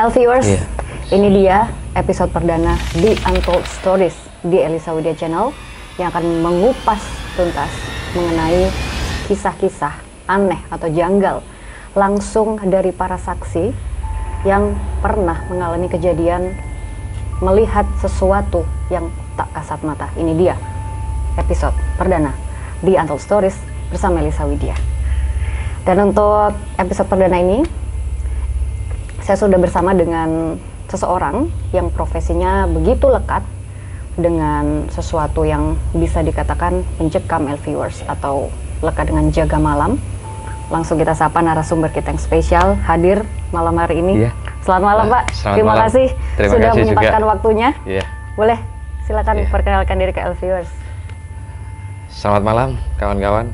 Viewers, ini dia episode perdana di Untold Stories di Elisa Widya Channel yang akan mengupas tuntas mengenai kisah-kisah aneh atau janggal langsung dari para saksi yang pernah mengalami kejadian melihat sesuatu yang tak kasat mata. Ini dia episode perdana di Untold Stories bersama Elisa Widya. Dan untuk episode perdana ini saya sudah bersama dengan seseorang yang profesinya begitu lekat dengan sesuatu yang bisa dikatakan mencekam Viewers atau lekat dengan jaga malam. Langsung kita sapa narasumber kita yang spesial hadir malam hari ini. Selamat malam Pak, terima kasih sudah menyempatkan waktunya. Boleh silakan perkenalkan diri ke Viewers. Selamat malam kawan-kawan,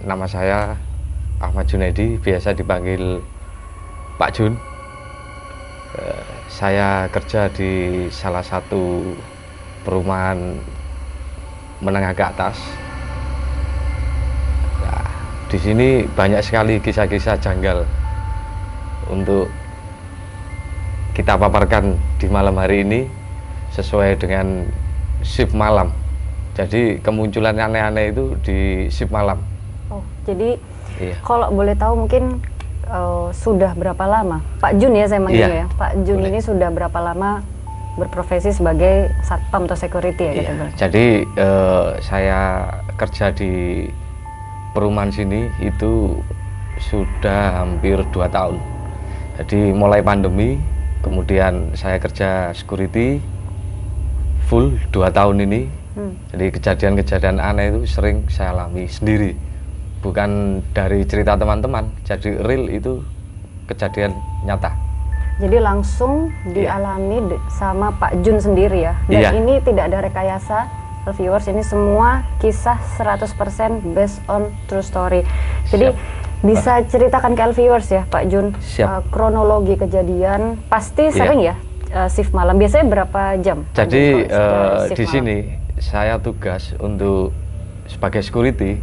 nama saya Ahmad Junaidi, biasa dipanggil Pak Jun. Saya kerja di salah satu perumahan menengah ke atas. Nah, di sini banyak sekali kisah-kisah janggal untuk kita paparkan di malam hari ini sesuai dengan shift malam. Jadi kemunculan aneh-aneh itu di shift malam. Oh, jadi kalau boleh tahu mungkin sudah berapa lama Pak Jun ya saya manggilnya ya, Pak Jun ini sudah berapa lama berprofesi sebagai satpam atau security ya gitu? Jadi saya kerja di perumahan sini itu sudah hampir 2 tahun. Jadi mulai pandemi kemudian saya kerja security full 2 tahun ini. Jadi kejadian-kejadian aneh itu sering saya alami sendiri. Bukan dari cerita teman-teman, jadi real itu kejadian nyata. Jadi langsung dialami sama Pak Jun sendiri ya. Dan ini tidak ada rekayasa, Viewers, ini semua kisah 100% based on true story. Jadi bisa ceritakan ke Viewers ya Pak Jun, kronologi kejadian pasti sering ya shift malam. Biasanya berapa jam? Jadi di sini saya tugas untuk sebagai security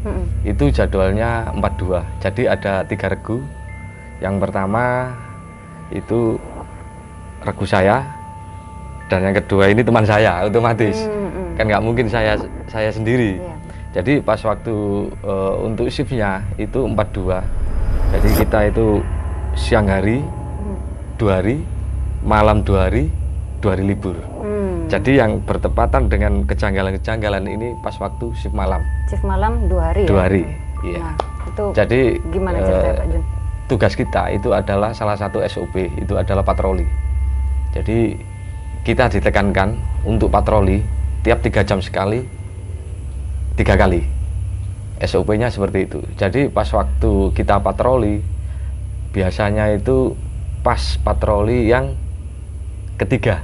itu jadwalnya 42. Jadi ada 3 regu. Yang pertama itu regu saya, dan yang kedua ini teman saya, otomatis kan nggak mungkin saya sendiri. Jadi pas waktu untuk shiftnya itu 42. Jadi kita itu siang hari 2 hari, malam 2 hari, 2 hari libur. Jadi yang bertepatan dengan kejanggalan-kejanggalan ini pas waktu shift malam. Shift malam 2 hari 2 hari, iya. Nah, itu jadi gimana ceritanya Pak Jun? Tugas kita itu adalah salah satu SOP, itu adalah patroli. Jadi kita ditekankan untuk patroli tiap 3 jam sekali, 3 kali. SOP-nya seperti itu. Jadi pas waktu kita patroli, biasanya itu pas patroli yang ketiga,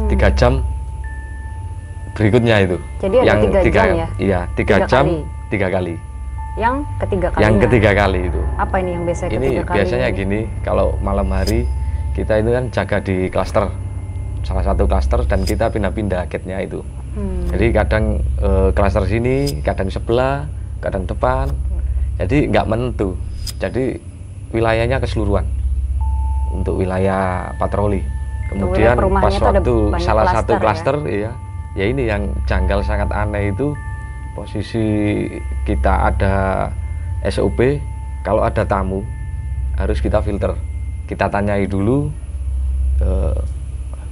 3 jam berikutnya itu. Jadi ada yang 3 jam ya? Iya, 3 jam, 3 kali. Yang ketiga kali? Yang ketiga kali itu. Apa ini yang biasanya ketiga kali? Ini biasanya gini, kalau malam hari kita itu kan jaga di klaster, salah satu klaster, dan kita pindah-pindah gate-nya itu. Jadi kadang klaster sini, kadang sebelah, kadang depan. Jadi nggak menentu. Jadi wilayahnya keseluruhan untuk wilayah patroli. Kemudian pas waktu salah satu klaster ya ini yang janggal sangat aneh itu, posisi kita ada SOP, kalau ada tamu harus kita filter, kita tanyai dulu,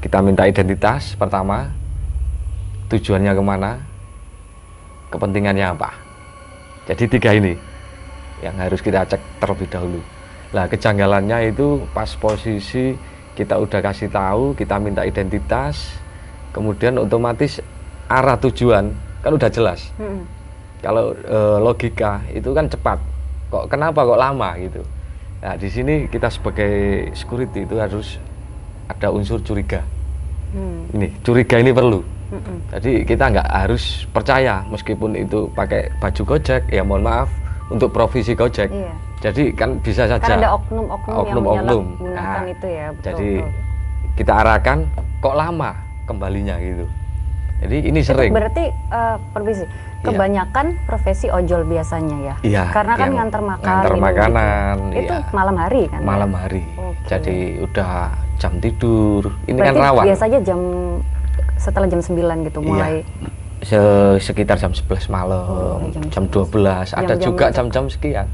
kita minta identitas pertama, tujuannya kemana, kepentingannya apa. Jadi 3 ini yang harus kita cek terlebih dahulu. Nah, kejanggalannya itu pas posisi kita udah kasih tahu, kita minta identitas, kemudian otomatis arah tujuan kan udah jelas. Kalau logika itu kan cepat. Kenapa kok lama gitu? Nah, di sini kita sebagai security itu harus ada unsur curiga. Ini curiga ini perlu. Jadi kita nggak harus percaya meskipun itu pakai baju Gojek, ya mohon maaf untuk profesi Gojek. Jadi kan bisa saja. Kan ada oknum-oknum yang menggunakan itu ya. Betul, jadi kita arahkan kok lama kembalinya gitu. Jadi ini sering. Berarti permisi, kebanyakan profesi ojol biasanya ya. Iya. Karena kan ngantar ngantar makanan. Itu Iya. malam hari kan? Malam hari. Oke. Jadi udah jam tidur. Ini Berarti kan rawan. biasanya setelah jam 9 gitu mulai. Sekitar jam 11 malam, jam 12, ada Jam-jam juga jam-jam sekian.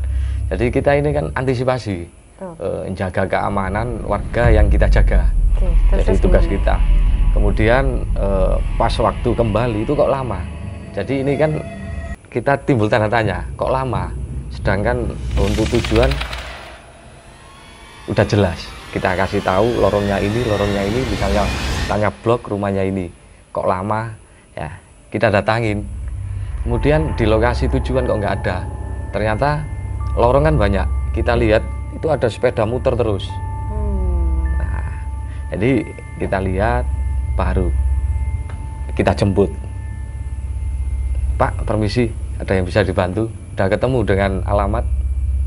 Jadi kita ini kan antisipasi, jaga keamanan warga yang kita jaga. Oke, Jadi tugas kita. Kemudian pas waktu kembali itu kok lama. Jadi ini kan kita timbul tanda tanya, kok lama? Sedangkan untuk tujuan udah jelas. Kita kasih tahu lorongnya ini, misalnya tanya blok rumahnya ini, kok lama? Ya, kita datangin. Kemudian di lokasi tujuan kok nggak ada. Ternyata lorong kan banyak. Kita lihat itu ada sepeda muter terus. Nah, jadi kita lihat, baru kita jemput. Pak, permisi, ada yang bisa dibantu? Udah ketemu dengan alamat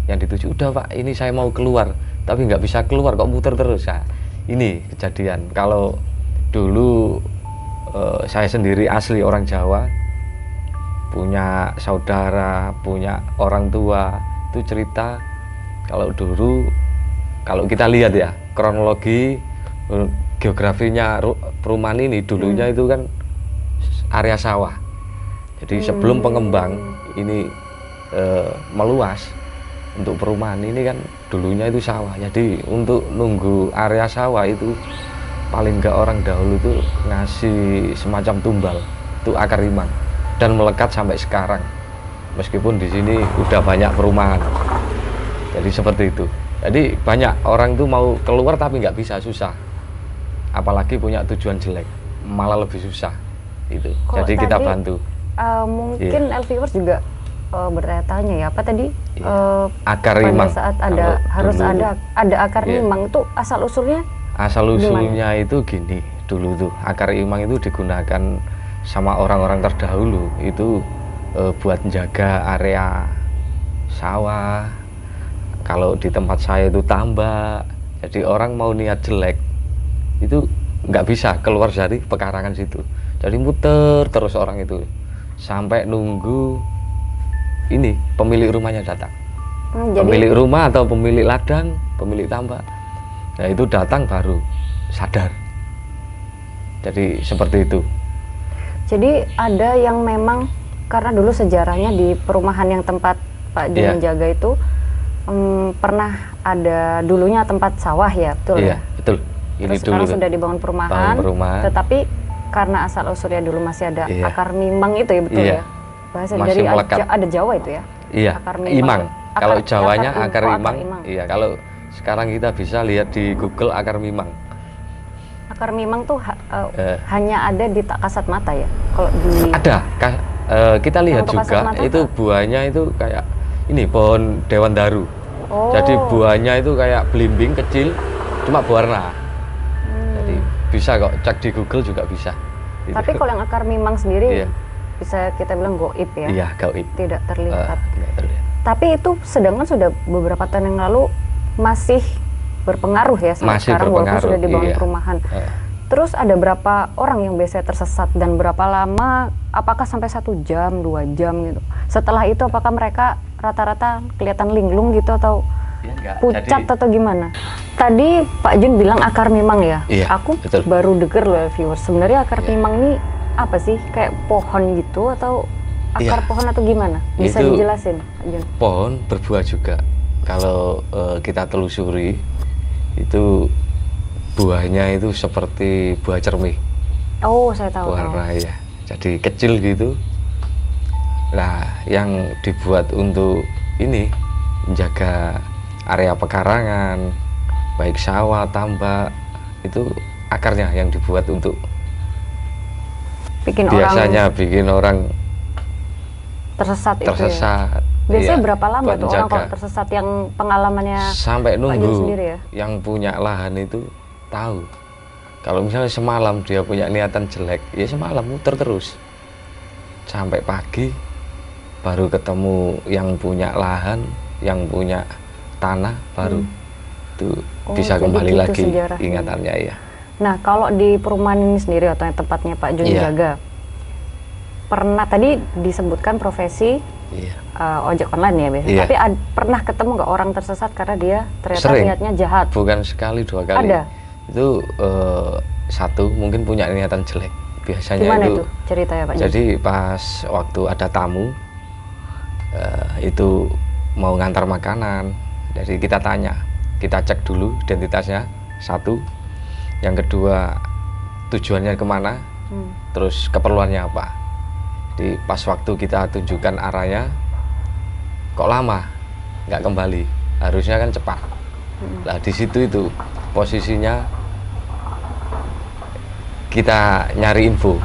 yang dituju. Udah Pak, ini saya mau keluar, tapi nggak bisa keluar, kok muter terus. Nah, ini kejadian. Kalau dulu saya sendiri asli orang Jawa, punya saudara, punya orang tua, itu cerita kalau dulu, kalau kita lihat ya kronologi geografinya perumahan ini dulunya itu kan area sawah. Jadi sebelum pengembang ini meluas untuk perumahan ini kan dulunya itu sawah. Jadi untuk nunggu area sawah itu paling enggak orang dahulu itu ngasih semacam tumbal, itu akar rimang, dan melekat sampai sekarang. Meskipun di sini udah banyak perumahan. Jadi seperti itu. Jadi banyak orang tuh mau keluar tapi nggak bisa, susah. Apalagi punya tujuan jelek, malah lebih susah. Itu. Jadi kita bantu. Mungkin viewers juga bertanya ya, apa tadi? Akar rimang. Pada saat ada harus ada akar rimang, itu asal usulnya? Asal usulnya itu gini, dulu tuh akar rimang itu digunakan sama orang-orang terdahulu itu buat menjaga area sawah. Kalau di tempat saya itu tambak, jadi orang mau niat jelek itu nggak bisa keluar dari pekarangan situ. Jadi muter terus orang itu sampai nunggu ini pemilik rumahnya datang. Pemilik rumah atau pemilik ladang, pemilik tambak. Nah itu datang baru sadar. Jadi seperti itu. Jadi ada yang memang karena dulu sejarahnya di perumahan yang tempat Pak Jun menjaga itu pernah ada dulunya tempat sawah ya, betul ya? Betul. Ini terus dulu sekarang sudah dibangun perumahan, tetapi karena asal usulnya dulu masih ada akar mimang itu ya, betul ya? Bahasa masih dari ada Jawa itu ya? Iya. Akar imang. Kalau Jawanya akar imang. Imang. Iya. Kalau sekarang kita bisa lihat di Google akar mimang. Akar mimang tuh hanya ada di tak kasat mata ya? Kalau di ada. Kita lihat juga itu buahnya itu kayak ini pohon dewan daru. Jadi buahnya itu kayak belimbing kecil, cuma berwarna. Jadi bisa kok cek di Google juga bisa. Tapi kalau yang akar mimang sendiri bisa kita bilang goib ya? Iya, goib. Tidak terlihat. Tapi itu sedangkan sudah beberapa tahun yang lalu masih berpengaruh ya sampai sekarang walaupun sudah dibangun perumahan. Terus ada berapa orang yang biasanya tersesat dan berapa lama? Apakah sampai 1 jam, 2 jam gitu? Setelah itu apakah mereka rata-rata kelihatan linglung gitu atau pucat atau gimana? Tadi Pak Jun bilang akar mimang ya? Iya, aku betul. baru denger loh viewers. Sebenarnya akar mimang ini apa sih? Kayak pohon gitu atau akar pohon atau gimana? Bisa itu dijelasin Pak Jun? Pohon berbuah juga. Kalau kita telusuri itu buahnya itu seperti buah cermih. Oh, saya tahu. Warna ya. Jadi kecil gitu. Nah, yang dibuat untuk ini menjaga area pekarangan, baik sawah, tambak, itu akarnya yang dibuat untuk biasanya bikin orang tersesat. Itu ya? Biasanya berapa lama tuh orang kalau tersesat yang pengalamannya sampai nunggu sendiri ya? Yang punya lahan itu tahu. Kalau misalnya semalam dia punya niatan jelek, ya semalam muter terus sampai pagi baru ketemu yang punya lahan, yang punya tanah, baru itu bisa kembali gitu lagi ingatannya ya. Nah kalau di perumahan ini sendiri atau tempatnya Pak Jun jaga, pernah tadi disebutkan profesi Iya. ojek online ya biasanya. Iya. Tapi pernah ketemu nggak orang tersesat karena dia ternyata Sering. niatnya jahat? Bukan sekali, 2 kali. Ada? Itu satu mungkin punya niatan jelek. Biasanya Gimana itu itu ceritanya Pak Jun? jadi pas waktu ada tamu itu mau ngantar makanan, jadi kita tanya, kita cek dulu identitasnya satu, yang kedua tujuannya kemana, terus keperluannya apa. Jadi pas waktu kita tunjukkan arahnya, kok lama nggak kembali, harusnya kan cepat. Nah di situ itu posisinya kita nyari info,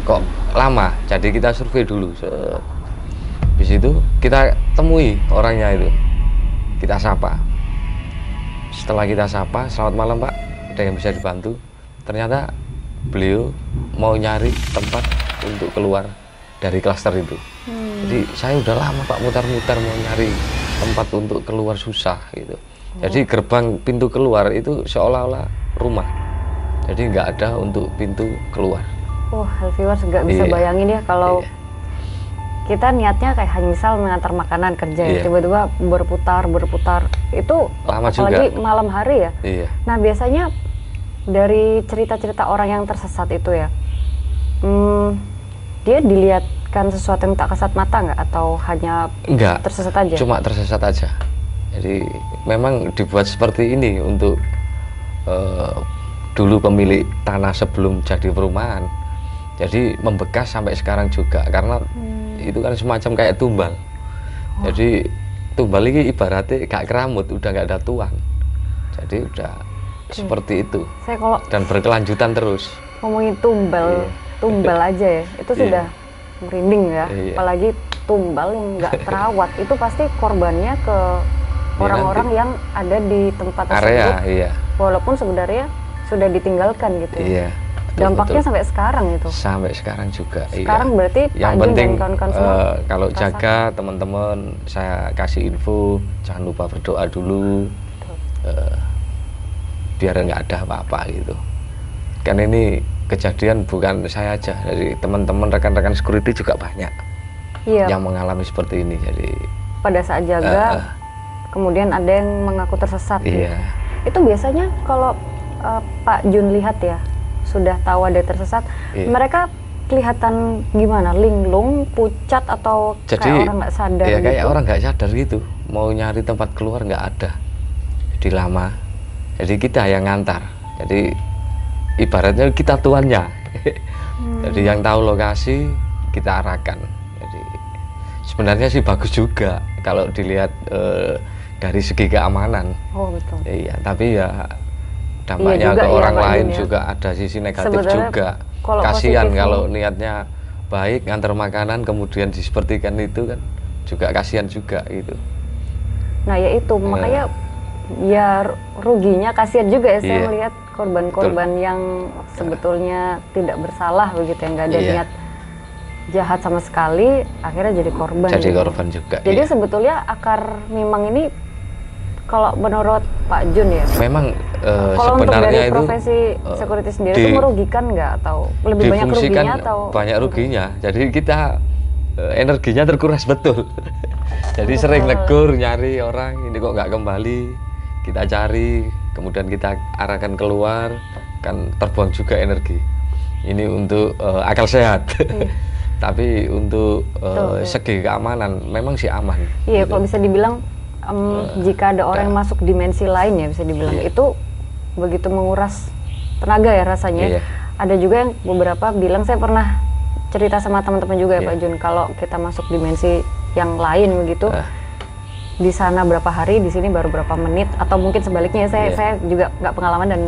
kok lama, jadi kita survei dulu. Di situ kita temui orangnya itu, kita sapa. Setelah kita sapa, selamat malam Pak, ada yang bisa dibantu? Ternyata beliau mau nyari tempat untuk keluar dari klaster itu. Jadi saya udah lama Pak mutar-mutar mau nyari tempat untuk keluar, susah gitu. Jadi gerbang pintu keluar itu seolah-olah rumah, jadi nggak ada untuk pintu keluar. Wah, viewers nggak bisa bayangin ya kalau kita niatnya kayak hanya misal mengantar makanan kerja ya, tiba-tiba berputar itu lama apalagi juga. malam hari ya. Iya. Nah biasanya dari cerita-cerita orang yang tersesat itu ya, dia dilihatkan sesuatu yang tak kasat mata nggak, atau hanya Enggak, tersesat aja? cuma tersesat aja. Jadi memang dibuat seperti ini untuk dulu pemilik tanah sebelum jadi perumahan, jadi membekas sampai sekarang juga, karena itu kan semacam kayak tumbal. Jadi tumbal ini ibaratnya gak keramut, udah nggak ada tuan, jadi udah seperti itu. Saya kalau Dan berkelanjutan terus. ngomongin tumbal aja ya, itu sudah merinding ya. Apalagi tumbal yang nggak terawat, itu pasti korbannya ke orang-orang yang ada di tempat tersebut. Area, Walaupun sebenarnya sudah ditinggalkan gitu. Iya. Dampaknya sampai sekarang itu. Sampai sekarang juga. Sekarang berarti yang Pak Jun penting dan kawan-kawan semua kalau jaga teman-teman, saya kasih info, jangan lupa berdoa dulu, biar nggak ada apa-apa gitu. Kan ini kejadian bukan saya aja, dari teman-teman rekan-rekan security juga banyak yang mengalami seperti ini. Jadi pada saat jaga, kemudian ada yang mengaku tersesat. Iya. Itu biasanya kalau Pak Jun lihat ya, sudah tahu ada tersesat, mereka kelihatan gimana? Linglung, pucat, atau jadi, kayak orang nggak sadar? Ya, kayak gitu? orang nggak sadar gitu. Mau nyari tempat keluar nggak ada. Jadi lama. Jadi kita yang ngantar. Jadi ibaratnya kita tuannya. Jadi yang tahu lokasi kita arahkan. Jadi sebenarnya sih bagus juga kalau dilihat dari segi keamanan. Oh betul. Iya, tapi ya dampaknya ke orang lain juga ada sisi negatif sebenarnya juga. Kasihan kalau niatnya baik ngantar makanan kemudian disepertikan itu kan juga kasihan juga gitu. Nah ya itu makanya ya ruginya kasihan juga ya saya melihat korban-korban yang sebetulnya tidak bersalah begitu, yang nggak ada niat jahat sama sekali, akhirnya jadi korban. Jadi korban juga. Jadi sebetulnya akar memang ini kalau menurut Pak Jun ya, memang kalau untuk sebenarnya dari itu profesi security sendiri itu merugikan nggak, atau lebih banyak ruginya atau banyak ruginya? Jadi kita energinya terkuras betul. Jadi sering negur, nyari orang ini kok nggak kembali, kita cari, kemudian kita arahkan keluar, kan terbuang juga energi. Ini untuk akal sehat. Tapi untuk segi keamanan memang sih aman. Iya, gitu. kalau bisa dibilang jika ada orang yang masuk dimensi lain ya bisa dibilang itu begitu menguras tenaga ya rasanya. Ada juga yang beberapa bilang, saya pernah cerita sama teman-teman juga ya Pak Jun, kalau kita masuk dimensi yang lain begitu, di sana berapa hari, di sini baru berapa menit, atau mungkin sebaliknya. Saya juga nggak pengalaman dan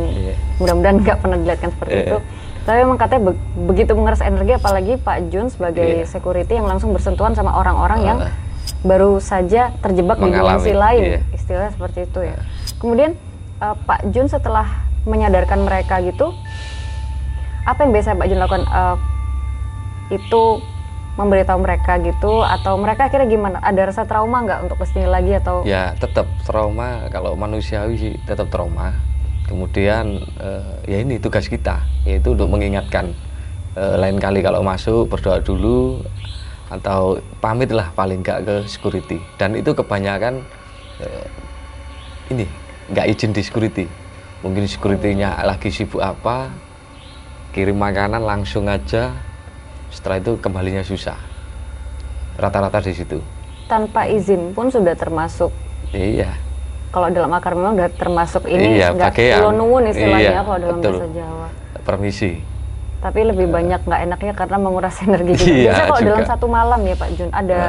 mudah-mudahan nggak pernah dilihatkan seperti itu. Tapi memang katanya begitu menguras energi, apalagi Pak Jun sebagai security yang langsung bersentuhan sama orang-orang yang baru saja terjebak di dimensi lain, istilahnya seperti itu ya. Kemudian Pak Jun setelah menyadarkan mereka gitu, apa yang biasa Pak Jun lakukan? Itu memberitahu mereka gitu, atau mereka akhirnya gimana? Ada rasa trauma nggak untuk kesini lagi atau? Ya tetap trauma, kalau manusiawi sih tetap trauma. Kemudian ya ini tugas kita, yaitu untuk mengingatkan lain kali kalau masuk berdoa dulu atau pamit lah paling nggak ke security. Dan itu kebanyakan ini nggak izin di security. Mungkin security-nya lagi sibuk apa, kirim makanan langsung aja, setelah itu kembalinya susah. Rata-rata di situ. Tanpa izin pun sudah termasuk. Iya. Kalau dalam akar memang udah termasuk ini, Iya, nggak bagian. kulo nuwun istilahnya Iya, kalau dalam betul. bahasa Jawa. Permisi. Tapi lebih banyak nggak enaknya karena menguras energi juga. Iya, Biasanya kalau juga. dalam satu malam ya Pak Jun, ada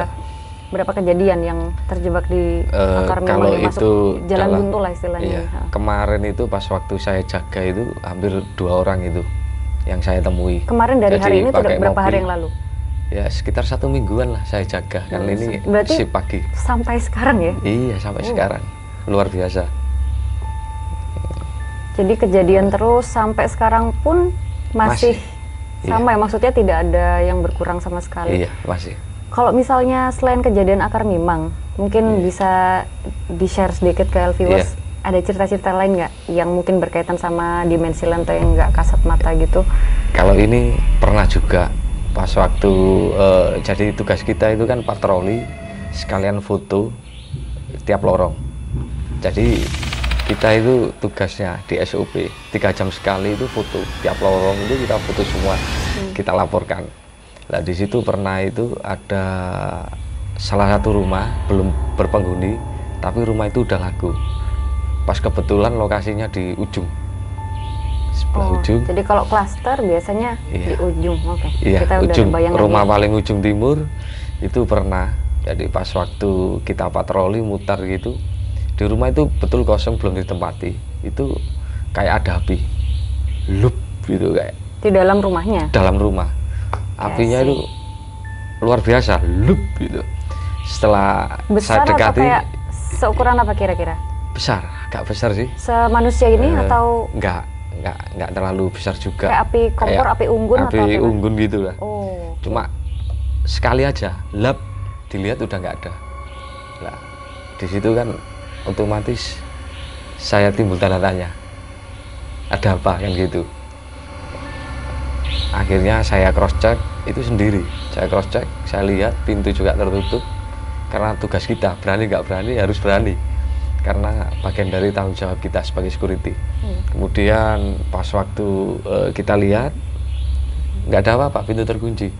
berapa kejadian yang terjebak di akar memang kalau yang masuk itu jalan dalam- buntu lah istilahnya. Iya, Ha. kemarin itu pas waktu saya jaga itu hampir 2 orang itu yang saya temui. Kemarin dari Jadi hari ini tuh pakai berapa hari mobil. yang lalu? Ya sekitar 1 mingguan lah saya jaga. Kan ini Berarti shift pagi. sampai sekarang ya? Iya sampai sekarang luar biasa. Jadi kejadian terus sampai sekarang pun masih sama ya, maksudnya tidak ada yang berkurang sama sekali. Iya masih. Kalau misalnya selain kejadian akar mimang, mungkin bisa di-share sedikit ke viewers, ada cerita-cerita lain nggak yang mungkin berkaitan sama dimensi lain atau yang nggak kasat mata gitu? Kalau ini pernah juga pas waktu jadi tugas kita itu kan patroli sekalian foto tiap lorong. Jadi kita itu tugasnya di SOP 3 jam sekali itu foto tiap lorong itu kita foto semua, kita laporkan. Nah di situ pernah itu ada salah satu rumah belum berpenghuni tapi rumah itu udah laku. Pas kebetulan lokasinya di ujung sebelah ujung. Jadi kalau klaster biasanya di ujung, oke. Iya, Kita udah ujung bayangin rumah ya. paling ujung timur itu pernah. Jadi pas waktu kita patroli mutar gitu, di rumah itu betul kosong belum ditempati. Itu kayak ada api, lup gitu kayak. Di dalam rumahnya? Dalam rumah, apinya itu luar biasa, lup gitu. Setelah Besar saya dekati, atau kayak seukuran apa kira-kira? besar, agak besar sih. Semanusia ini atau Enggak terlalu besar juga. kayak api kompor, api unggun api atau apa? unggun gitu lah. Oh. Cuma sekali aja lap dilihat udah nggak ada. Nah di situ kan otomatis saya timbul tanda tanya, ada apa kan gitu. Akhirnya saya cross check itu sendiri, saya cross check, saya lihat pintu juga tertutup karena tugas kita, berani nggak berani harus berani karena bagian dari tanggung jawab kita sebagai security. Kemudian pas waktu kita lihat nggak ada apa-apa, pintu terkunci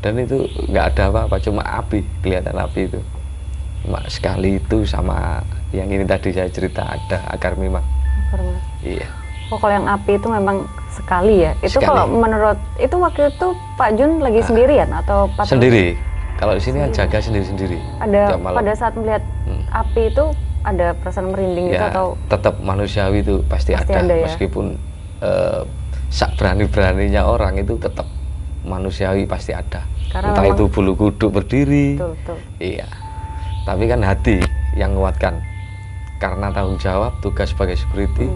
dan itu nggak ada apa-apa, cuma api, kelihatan api itu cuma sekali itu. Sama yang ini tadi saya cerita ada akar mimang. Akar mimang. Iya. Oh kalau yang api itu memang sekali ya? Itu Sekali. kalau menurut, itu waktu itu Pak Jun lagi sendirian atau patroli? Sendiri. Kalau di sini kan jaga sendiri-sendiri. Ada Jam malam. pada saat melihat api itu ada perasaan merinding gitu Ya, atau? tetap manusiawi itu pasti ada ya? meskipun sak berani-beraninya orang itu tetap manusiawi pasti ada. Karena Entah memang- itu bulu kuduk berdiri. Betul. Iya. Tapi kan hati yang menguatkan. Karena tanggung jawab tugas sebagai security.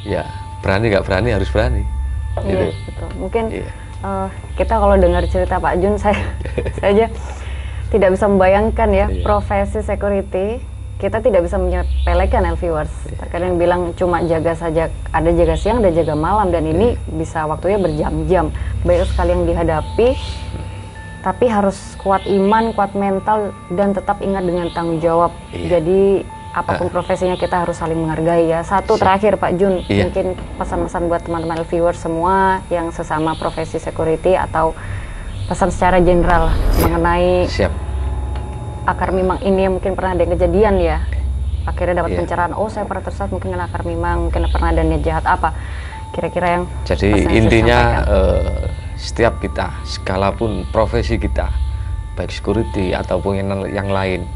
Ya, berani nggak berani harus berani. Iya, Gitu. betul. Mungkin Iya. kita kalau dengar cerita Pak Jun, saya aja tidak bisa membayangkan ya profesi security. Kita tidak bisa menyepelekan viewers. Terkadang bilang cuma jaga saja, ada jaga siang, ada jaga malam, dan ini bisa waktunya berjam-jam. Banyak sekali yang dihadapi, tapi harus kuat iman, kuat mental, dan tetap ingat dengan tanggung jawab. Jadi apapun profesinya kita harus saling menghargai ya. Satu terakhir Pak Jun, mungkin pesan-pesan buat teman-teman viewers semua yang sesama profesi security atau pesan secara general mengenai Siap. akar mimang ini yang mungkin pernah ada yang kejadian ya, akhirnya dapat pencerahan, oh saya pernah tersesat mungkin kena akar mimang, mungkin pernah ada niat jahat, apa kira-kira yang Jadi pesan yang intinya disampaikan? setiap kita, sekalapun profesi kita, baik security ataupun yang lain,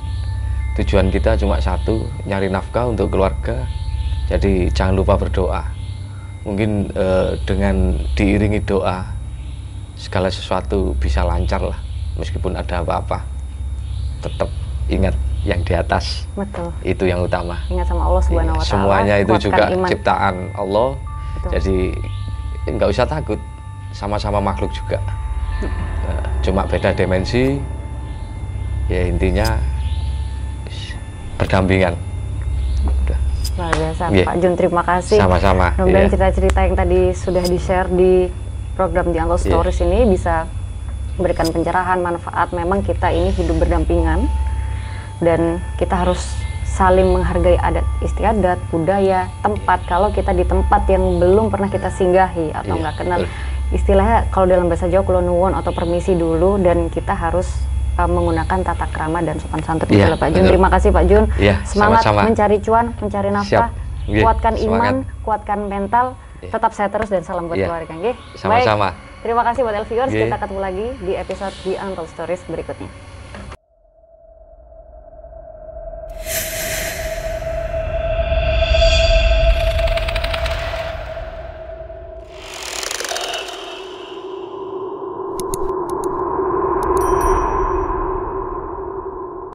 tujuan kita cuma satu, nyari nafkah untuk keluarga. Jadi jangan lupa berdoa. Mungkin dengan diiringi doa, segala sesuatu bisa lancar lah. Meskipun ada apa-apa, tetap ingat yang di atas. Betul. Itu yang utama. Ingat sama Allah Subhanahu Wa Taala. Semuanya itu kuatkan juga iman. ciptaan Allah. Betul. Jadi nggak usah takut, sama-sama makhluk juga. Cuma beda dimensi. Ya intinya berdampingan. Udah. Luar biasa, Iya. Pak Jun, terima kasih. Sama-sama. Mudah-mudahan Iya. cerita-cerita yang tadi sudah di-share di program The Untold Stories ini bisa memberikan pencerahan, manfaat. Memang kita ini hidup berdampingan dan kita harus saling menghargai adat istiadat, budaya, tempat. Kalau kita di tempat yang belum pernah kita singgahi atau nggak kenal, istilahnya kalau dalam bahasa Jawa kulo nuwun atau permisi dulu, dan kita harus menggunakan tata krama dan sopan santun. Itulah Pak Jun. Terima kasih Pak Jun. Semangat mencari cuan, mencari nafkah, kuatkan iman, kuatkan mental, tetap sehat terus dan salam buat keluarga. Sama-sama. Terima kasih buat viewers. Kita ketemu lagi di episode The Untold Stories berikutnya.